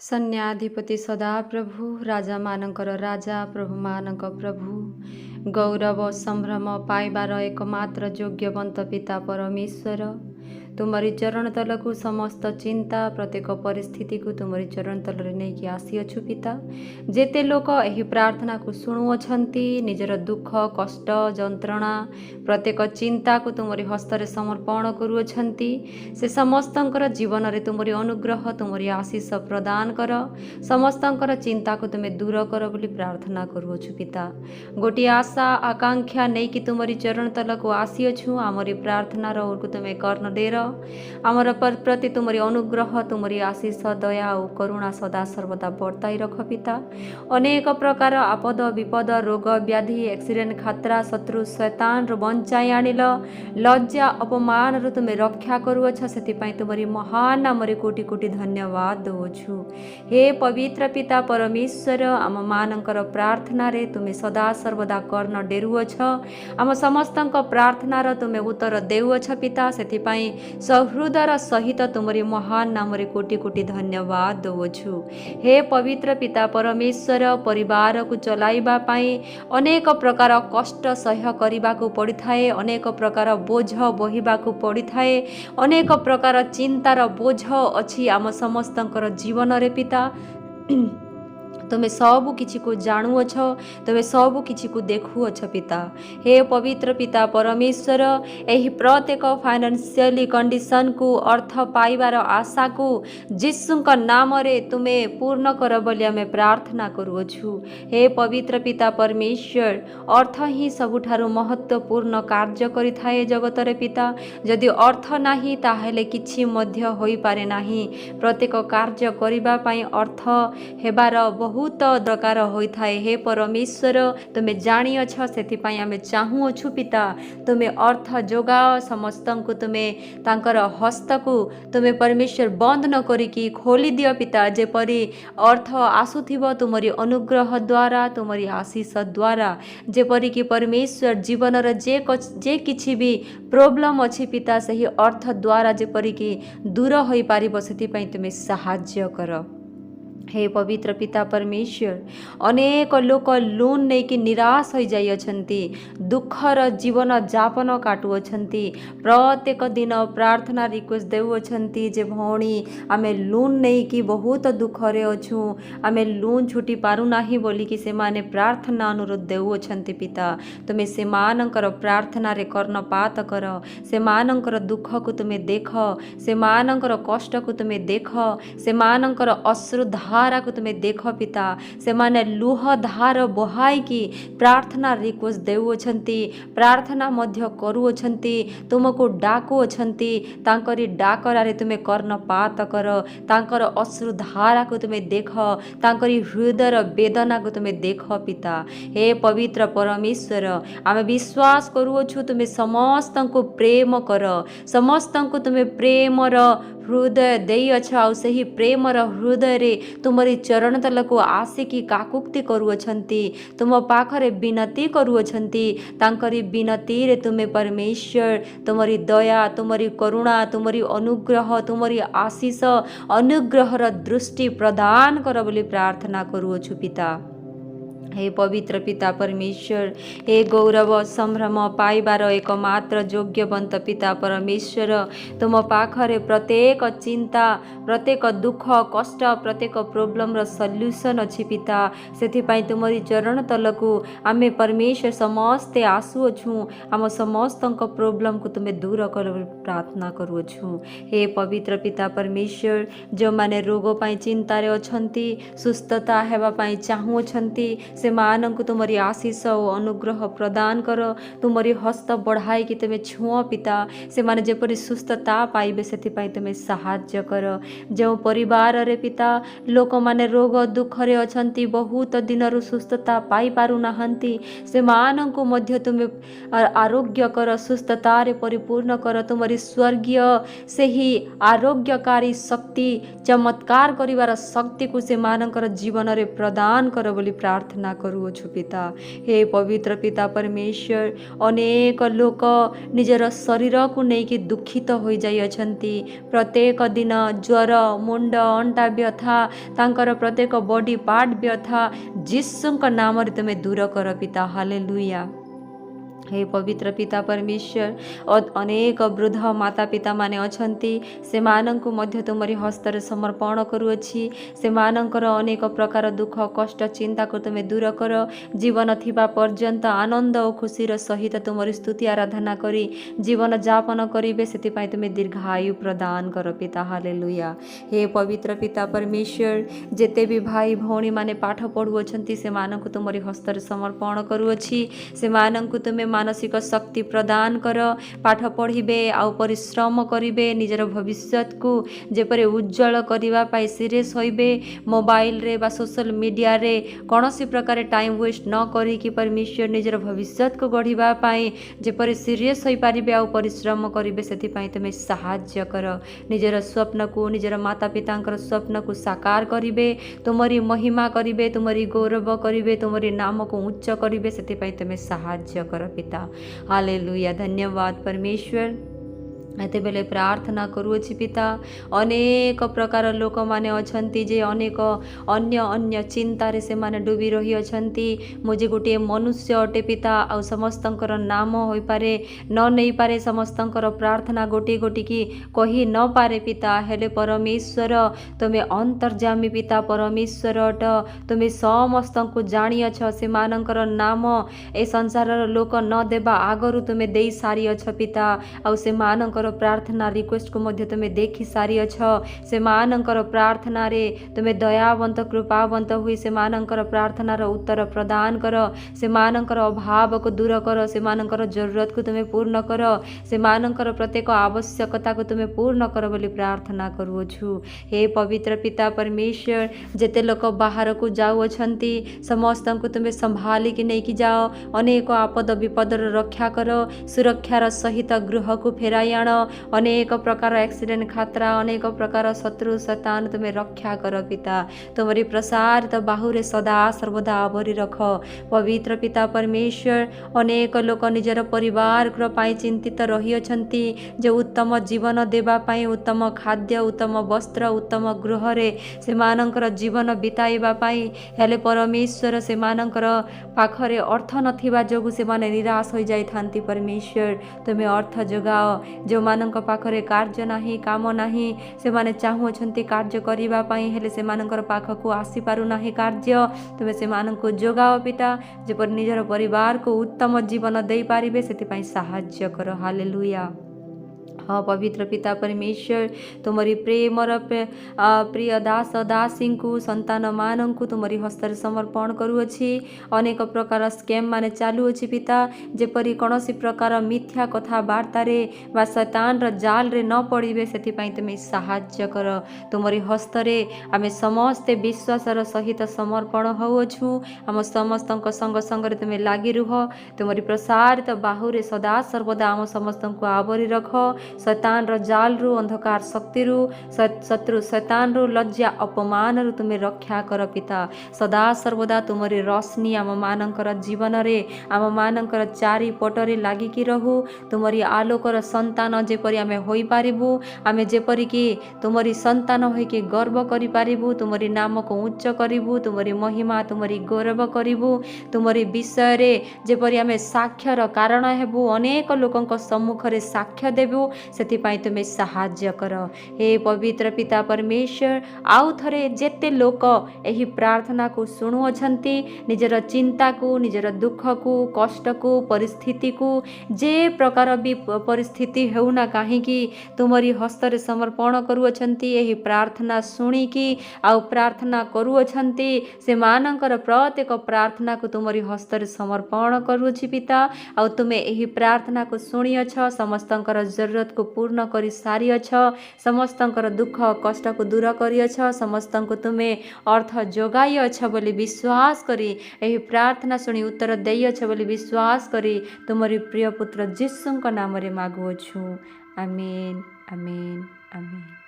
सन्याधिपति सदा प्रभु राजा मानकर राजा प्रभु मानक प्रभु गौरव संभ्रम पाइबार एकमात्र योग्यवंत पिता परमेश्वर तुमरी चरण तल को समस्त चिंता प्रत्येक परिस्थिति को तुमरी चरण तल नहीं आसी अच्छु पिता जेते लोक एही प्रार्थना को शुणुअछंती निजर दुख कष्ट जंत्रणा प्रत्येक चिंता को तुमरी हस्तरे समर्पण करुअछंती से समस्तंकर जीवन रे तुमरी अनुग्रह तुमरी आशीष प्रदान कर समस्तंकर चिंता को तुमे दूर कर बोली प्रार्थना करुअछु पिता गोटी आशा आकांक्षा नहीं कि तुमरी चरण तल को आसी अच्छु आमरी प्रार्थना रो को तुमे कर्ण देर आमर प्रति तुमरी अनुग्रह तुमरी आशीष दया और करुणा सदा सर्वदा बर्ताई रख पिता अनेक प्रकार आपद विपद रोग व्याधि एक्सीडेंट खतरा शत्रु शैतान रो बंचाई आनिल लज्जा अपमान रो तुमे रक्षा करुअछ सेतिपाई तुमरी महान नामरे कोटि कोटि धन्यवाद दउछु हे पवित्र पिता परमेश्वर आम मानकर प्रार्थना रे तुमे सदा सर्वदा कर्ण डेरुअछ आम समस्तंक प्रार्थना रो तुमे उत्तर देउअछ पिता सेतिपाई सहृदय सहित तुमरी महान नामरे कोटि कोटि धन्यवाद दउछु हे पवित्र पिता परमेश्वर परिवार को चलाइबा पाई अनेक प्रकार कष्ट सह्य करिबा को पड़िथाए अनेक प्रकार बोझ बहिबा को पड़िथाए अनेक प्रकार चिंतार बोझ अछि आम समस्तंकर जीवन रे पिता तुमे सबु किछि को जानुअछ तुमे सबु किछि को देखुअछ पिता हे पवित्र पिता परमेश्वर एही प्रत्येक फाइनेंशियली कंडीशन को अर्थ पाइबार आशा को जीसुक नाम रे तुमे पूर्ण कर बोली आमे प्रार्थना करुअछु हे पवित्र पिता परमेश्वर अर्थ ही सबुठारु महत्वपूर्ण कार्य करिथाए जगत रे पिता जदि अर्थ नाही ताहेले किछि मध्य होई पारे नाही प्रत्येक कार्य करिबा पई अर्थ हेबार बहुत दरकार होइथाए हे परमेश्वर तुमे जानिअछ सेतिपाई आमे चाहुअछु पिता तुमे अर्थ जोगाओ समस्तंकु तुमे तांकर हस्त को तुमे परमेश्वर बंद न करिकी खोली दियो पिता जेपरि अर्थ आसुथिबो तुमरी अनुग्रह द्वारा तुमरी आशीष द्वारा जेपरि कि परमेश्वर जीवन रे जे किछि भी प्रॉब्लम अछि पिता सही अर्थ द्वारा जेपरि कि दूर होई पारिबो सेतिपाई तुमे सहाय्य कर हे पवित्र पिता परमेश्वर अनेक लोक लोन नहीं कि निराश हो जाई अछंती दुखर जीवन जापन काटु अछंती प्रत्येक दिन प्रार्थना रिक्वेस्ट देउ अछंती जे भौणी आमे लोन नहीं कि बहुत दुख रे अछु आमे लोन छुटी पारु नाही बोली कि से माने प्रार्थना अनुरोध देउ अछंती पिता तुमे से मानकर प्रार्थना रे कर्णपात कर से मानकर दुख को तुमे देख से मानकर कष्ट को तुमे देख से मानकर अश्रु धारा को तुमे देख पिता से माने लुह धार बहाई की प्रार्थना रिक्वेस्ट देउछंती प्रार्थना मध्य करूछंती तुमको डाकुछंती तांकरी डाकरारे तुमे कर्णपात कर तांकर अश्रु धारा को तुमे देख तांकरी हृदय वेदना को तुमे देख पिता हे पवित्र परमेश्वर आमे विश्वास करूछु तुमे समस्त को प्रेम कर समस्त को तुमे प्रेम र हृदय देई अच्छा और सही प्रेम र हृदय रे तुमरी चरण तल को आसिकी काकुक्ति करूछंती तुम पाखरे विनती करूछंती तांकरी विनती रे तुमे परमेश्वर तुमरी दया तुमरी करुणा तुमरी अनुग्रह तुमरी आशीष अनुग्रह र दृष्टि प्रदान कर बोली प्रार्थना करूछु पिता हे पवित्र पिता परमेश्वर हे गौरव संभ्रम पाइबार एकमात्र योग्यवंत पिता परमेश्वर तुम पाखरे प्रत्येक चिंता प्रत्येक दुख कष्ट प्रत्येक प्रोब्लेम रो सल्यूशन अछि पिता सेथिपाई तुमरी चरण तलकु आमे परमेश्वर समस्ते आसुअछु आम समस्तक प्रोब्लेम को तुमे दूर कर प्रार्थना करूछु हे पवित्र पिता परमेश्वर जो माने रोग पाई चिंता रे अछंती सुस्थता हेबा पाई चाहुछंती से मानक तुमरी आशीष और अनुग्रह प्रदान कर तुमरी हस्त बढ़ाई कि तुमे छुओ पिता से माने जेपरि सुस्थता पाइबे सेथिपाई तुमे सहाय्य कर जो परिवार रे पिता लोक माने रोग दुख रे अछंती बहुत दिन रु सुस्थता पाई पारु नाहंती से मानक मध्य तुमे आरोग्य कर सुस्थता रे परिपूर्ण कर तुमरी स्वर्गीय से ही आरोग्यकारी शक्ति चमत्कार करिवार शक्ति को से मानकर जीवन रे प्रदान कर बोली प्रार्थना करूछु पिता। हे पवित्र पिता परमेश्वर, अनेक लोक निजर शरीर को लेकिन दुखित हो जाइछन्ति। प्रत्येक दिन ज्वर, मुंड, अंटा व्यथा, तांकर प्रत्येक बॉडी पार्ट व्यथा जीसुଙ୍କ नाम तुम दूर कर पिता। हालेलुया। हे पवित्र पिता परमेश्वर, अनेक वृद्ध माता पिता माने अछंती, से मानंकु मध्य तुमरी हस्तर समर्पण करूअछि। से मानंकर अनेक प्रकार दुख कष्ट चिंता को तुमे दूर कर। जीवन थिबा पर्यंत आनंद और खुशीर सहित तुमरी स्तुति आराधना करी जीवन जापन करिवे, सेतिपाई तुमे दीर्घायु प्रदान कर पिता। हालेलुया। हे पवित्र पिता परमेश्वर, जेते भी भाई भौणी माने पाठ पढ़ुअछंती से मानंकु तुमरी हस्तर समर्पण करूअछि। से मानंकु तुमे मानसिक शक्ति प्रदान कर, पाठ पढ़िबे आउ परिश्रम करिबे, निजर भविष्यत को जेपरे उज्जवल करिबा पाई सीरियस होइबे। मोबाइल रे बा सोशल मीडिया रे कौनसी प्रकार टाइम वेस्ट न करी कि परमेश्वर निजर भविष्यत को गढ़िबा पाई जेपरे सीरियस होई पारिबे आउ परिश्रम करिबे, सेति पाई तुमे सहाय्य कर। निजर स्वप्न को, निजर माता पितांकर स्वप्न को साकार करिबे, तुमरी महिमा करिबे, तुमरी गौरव करिबे, तुमरी नाम को उच्च करिबे, सेति पाई तुमे सहाय्य कर पिता। हालेलुया। धन्यवाद परमेश्वर। एते बेले प्रार्थना करूछि पिता, अनेक प्रकार लोक माने अछंती जे अनेक अन्य अन्य चिंतारे से माने डूबी रही अछंती। मुझे गोटे मनुष्य अटे पिता, आ समस्तंकर नाम होई पारे न नहीं पारे, समस्तंकर प्रार्थना गोटे गोटे की कही न पारे पिता। हेले परमेश्वर तुमे अंतर्जामी पिता परमेश्वर अट, तुमे समस्तंकु जानी अछ। से मानंकर नाम ए संसारर लोक न देबा आगरु तुमे देई सारी अछ पिता। आ से मानंकर प्रार्थना रिक्वेस्ट को मध्य तुमे देखी सारी अछ। से मानंकर प्रार्थना रे तुमे दयावंत कृपावंत हुई से मानंकर प्रार्थना रो उत्तर प्रदान कर। से मानंकर अभाव को दूर कर, से मानंकर जरूरत को तुमे पूर्ण कर, से मानंकर प्रत्येक आवश्यकता को तुमे पूर्ण कर बोली प्रार्थना करूछु। हे पवित्र पिता परमेश्वर, जेते लोक बाहर को जाऊ अछंती समस्त को तुमे संभाली कि नहीं कि जाओ। अनेक आपद विपद रक्षा कर, सुरक्षार सहित गृह को फेराई आण। अनेक प्रकार एक्सीडेंट खतरा, अनेक प्रकार शत्रु शैतान तुमे रक्षा कर पिता। तुमरी प्रसारित बाहुरे सदा सर्वदा आवरी रख। पवित्र पिता परमेश्वर, अनेक लोक निजर परिवार पाई चिंतित रही अछंती जे उत्तम जीवन देबा पाई, उत्तम खाद्य, उत्तम वस्त्र, उत्तम गृह रे से मानंकर जीवन बिताइबा पाई। हेले परमेश्वर से मानंकर पाखरे अर्थ नथिबा जोगु से माने निराश हो जाई थांती। परमेश्वर तुमे अर्थ जोगाओ। जो मानंक पाखरे कार्य नाही, काम नाही, से माने चाहू अछंती कार्य करिबा पाई, हेले से मानंकर पाखकु आसी पारु नाही कार्य। तुमे से मानंकु जोगाओ पिता, जेपर निजर परिवार को उत्तम जीवन देई पारिबे, सेति पाई सहाय्य कर। हालेलुया। हाँ पवित्र पिता परमेश्वर, तुमरी प्रेमर प्रिय दास दासी को संतान मानंकु तुमरी हस्तर समर्पण करूअछि। अनेक प्रकार स्कैम माने चालू अछि पिता, जेपरि कौनसी प्रकार मिथ्या कथा वार्ता रे बा शैतान र जाल रे न पड़िबे, सेति पाई तुमे सहाय्य कर। तुमरी हस्तरे आमे समस्ते विश्वासर सहित समर्पण होउछु। आम समस्तंक संग संग रे तुमे लागि रुह। तुमरी प्रसारित बाहुरे सदा सर्वदा आम समस्तंकु आवरी रख। शैतान रो जाल रु, अंधकार शक्ति रु, शत्रु शैतान रु, लज्जा अपमान रु तुमे रक्षा कर पिता। सदा सर्वदा तुमरी रोशनी आम मानंकर जीवन रे, आम मानंकर चारि पटरे लागिकी रहू। तुमरी आलोकर संतान जेपरि आमे होई पारिबु, आमे जेपरि कि तुमरी संतान होई कि गर्व करि पारिबु, तुमरी नाम को उच्च करिबु, तुमरी महिमा तुमरी गौरव करिबु। तुमरी विषय रे जेपरि आमे साक्षर कारण हेबु, अनेक लोकंक सम्मुख रे साक्ष्य देबु, सेतिपाई तुमे सहाय्य कर। हे पवित्र पिता परमेश्वर, आउ थरे जेते लोक एही प्रार्थना को सुनु अछंती, निजर चिंता को, निजर दुख को, कष्ट को, परिस्थिति को, जे प्रकार भी परिस्थिति हेउना काहीकि तुमरी हस्ତରେ समर्पण करू अछंती। एही प्रार्थना सुनी कि आउ प्रार्थना करू अछंती, से मानकर प्रत्येक प्रार्थना को तुमरी हस्ତରେ समर्पण करूछि पिता। आउ तुमे एही प्रार्थना को सुनी अछ, समस्तंकर जरूरत को पूर्ण करी सारी अछ, समस्तंकर दुख कष्ट को दूर करी अछ, समस्तंको तुमे अर्थ जोगाई अछ बोली विश्वास करी, एही प्रार्थना सुनी उत्तर देई अछ बोली विश्वास करी, तुमरी प्रिय पुत्र जीसुଙ୍କ नाम रे मागुअछु। आमेन आमेन आमेन।